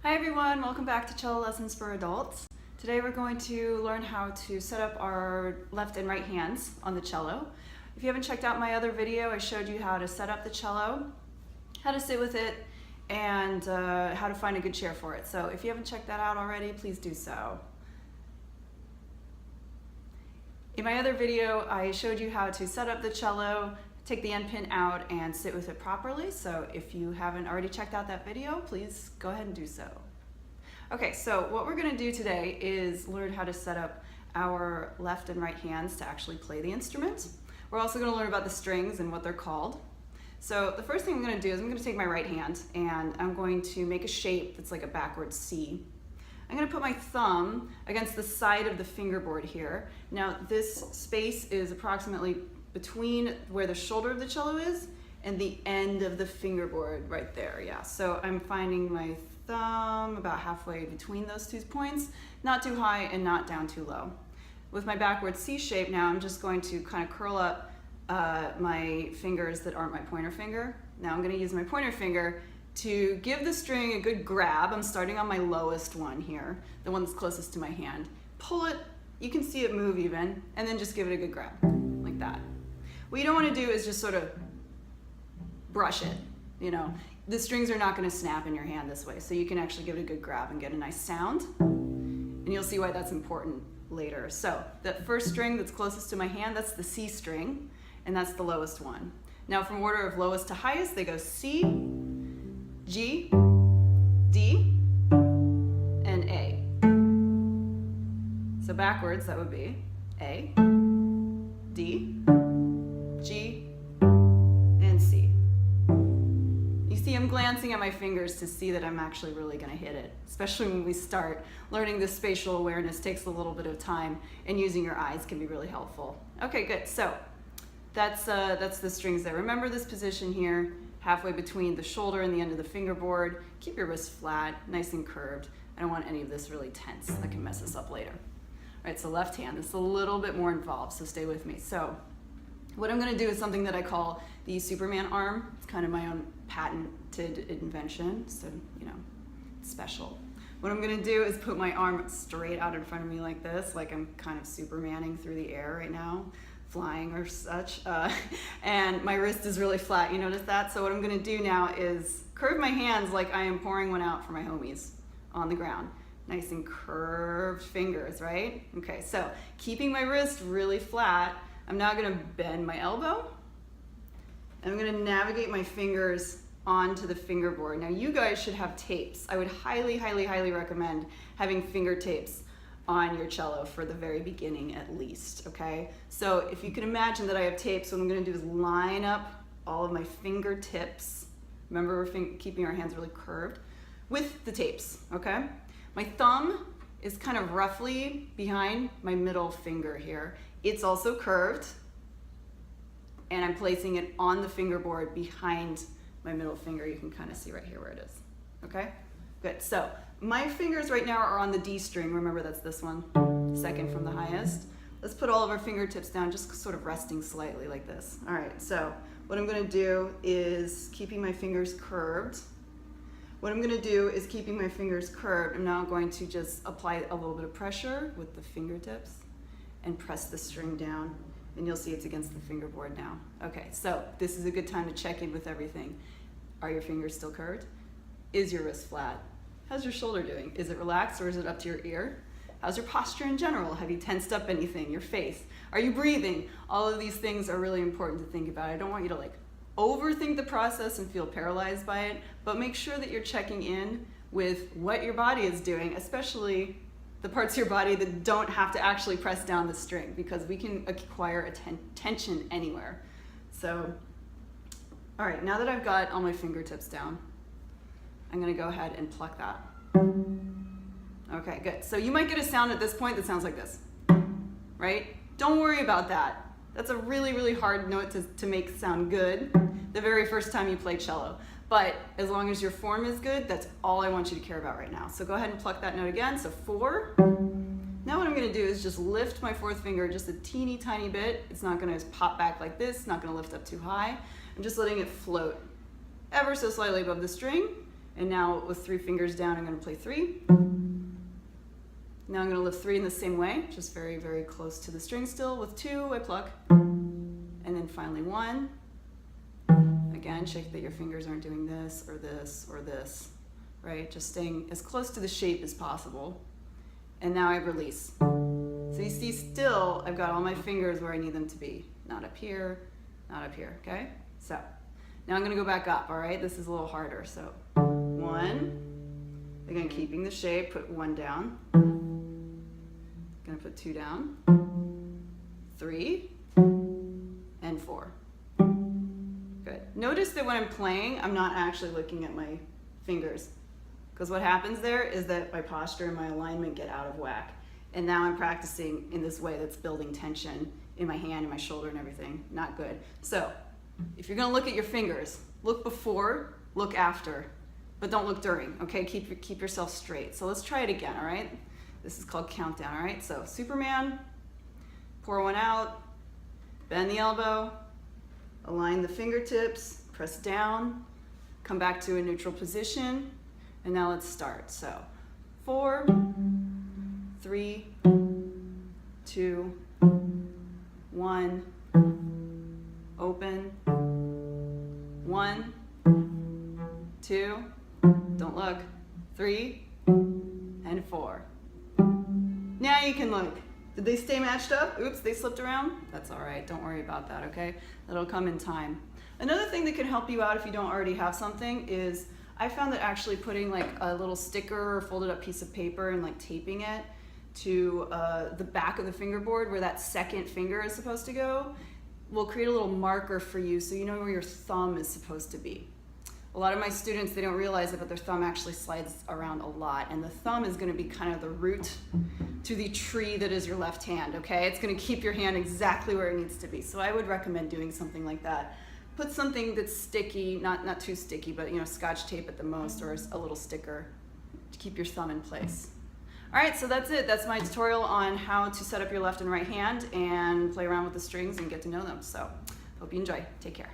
Hi everyone, welcome back to Cello Lessons for Adults. Today we're going to learn how to set up our left and right hands on the cello. If you haven't checked out my other video, I showed you how to set up the cello, how to sit with it, and how to find a good chair for it. So if you haven't checked that out already, please do so. In my other video, I showed you how to set up the cello, take the end pin out, and sit with it properly. So if you haven't already checked out that video, please go ahead and do so. Okay, so what we're gonna do today is learn how to set up our left and right hands to actually play the instrument. We're also gonna learn about the strings and what they're called. So the first thing I'm gonna do is I'm gonna take my right hand and I'm going to make a shape that's like a backwards C. I'm going to put my thumb against the side of the fingerboard here. Now this space is approximately between where the shoulder of the cello is and the end of the fingerboard right there, yeah. So I'm finding my thumb about halfway between those 2 points, not too high and not down too low. With my backward C shape now, I'm just going to kind of curl up my fingers that aren't my pointer finger. Now I'm going to use my pointer finger to give the string a good grab. I'm starting on my lowest one here, the one that's closest to my hand. Pull it, you can see it move even, and then just give it a good grab, like that. What you don't want to do is just sort of brush it, you know. The strings are not going to snap in your hand this way, so you can actually give it a good grab and get a nice sound, and you'll see why that's important later. So that first string that's closest to my hand, that's the C string, and that's the lowest one. Now from order of lowest to highest, they go C, G, D, and A. So backwards, that would be A, D, G, and C. You see I'm glancing at my fingers to see that I'm actually really going to hit it, especially when we start learning this spatial awareness. Takes a little bit of time, and using your eyes can be really helpful. Okay, good. So that's the strings there. Remember this position here, halfway between the shoulder and the end of the fingerboard. Keep your wrist flat, nice and curved. I don't want any of this really tense. That can mess us up later. All right, so left hand, this is a little bit more involved, so stay with me. So what I'm gonna do is something that I call the Superman arm. It's kind of my own patented invention, so, you know, it's special. What I'm gonna do is put my arm straight out in front of me like this, like I'm kind of Supermaning through the air right now, flying or such, and my wrist is really flat. You notice that? So what I'm gonna do now is curve my hands like I am pouring one out for my homies on the ground. Nice and curved fingers, right? Okay, so keeping my wrist really flat, I'm now gonna bend my elbow, and I'm gonna navigate my fingers onto the fingerboard. Now you guys should have tapes. I would highly, highly, highly recommend having finger tapes on your cello for the very beginning at least, okay? So if you can imagine that I have tapes, what I'm gonna do is line up all of my fingertips. Remember, we're keeping our hands really curved with the tapes, okay? My thumb is kind of roughly behind my middle finger here. It's also curved, and I'm placing it on the fingerboard behind my middle finger. You can kind of see right here where it is, okay? Good, so my fingers right now are on the D string. Remember, that's this one, second from the highest. Let's put all of our fingertips down, just sort of resting slightly like this. All right, so what I'm gonna do is keeping my fingers curved. I'm now going to just apply a little bit of pressure with the fingertips and press the string down, and you'll see it's against the fingerboard now. Okay, so this is a good time to check in with everything. Are your fingers still curved? Is your wrist flat? How's your shoulder doing? Is it relaxed or is it up to your ear? How's your posture in general? Have you tensed up anything? Your face? Are you breathing? All of these things are really important to think about. I don't want you to like overthink the process and feel paralyzed by it, but make sure that you're checking in with what your body is doing, especially the parts of your body that don't have to actually press down the string, because we can acquire tension anywhere. So, all right, now that I've got all my fingertips down, I'm gonna go ahead and pluck that. Okay, good. So you might get a sound at this point that sounds like this, right? Don't worry about that. That's a really, really hard note to make sound good the very first time you play cello. But as long as your form is good, that's all I want you to care about right now. So go ahead and pluck that note again, so 4. Now what I'm gonna do is just lift my 4th finger just a teeny tiny bit. It's not gonna pop back like this, not gonna lift up too high. I'm just letting it float ever so slightly above the string, And now with 3 fingers down, I'm going to play 3. Now I'm going to lift 3 in the same way, just very, very close to the string still. With 2, I pluck. And then finally 1. Again, check that your fingers aren't doing this or this or this, right? Just staying as close to the shape as possible. And now I release. So you see still, I've got all my fingers where I need them to be. Not up here, not up here, okay? So now I'm going to go back up, all right? This is a little harder. So 1, again, keeping the shape, put 1 down. Going to put 2 down, 3, and 4. Good. Notice that when I'm playing, I'm not actually looking at my fingers, because what happens there is that my posture and my alignment get out of whack. And now I'm practicing in this way that's building tension in my hand and my shoulder and everything. Not good. So if you're going to look at your fingers, look before, look after, but don't look during, okay? Keep yourself straight. So let's try it again, all right? This is called countdown, all right? So Superman, pour 1 out, bend the elbow, align the fingertips, press down, come back to a neutral position, and now let's start. So 4, 3, 2, 1, open, 1, 2, don't look, 3, and 4. Now you can look. Did they stay matched up? Oops, they slipped around? That's all right, don't worry about that, okay? That'll come in time. Another thing that can help you out if you don't already have something is I found that actually putting like a little sticker or folded up piece of paper and like taping it to the back of the fingerboard where that second finger is supposed to go will create a little marker for you so you know where your thumb is supposed to be. A lot of my students, they don't realize it, but their thumb actually slides around a lot, and the thumb is going to be kind of the root to the tree that is your left hand, okay? It's going to keep your hand exactly where it needs to be. So I would recommend doing something like that. Put something that's sticky, not too sticky, but you know, Scotch tape at the most, or a little sticker to keep your thumb in place. All right, so that's it. That's my tutorial on how to set up your left and right hand and play around with the strings and get to know them. So hope you enjoy. Take care.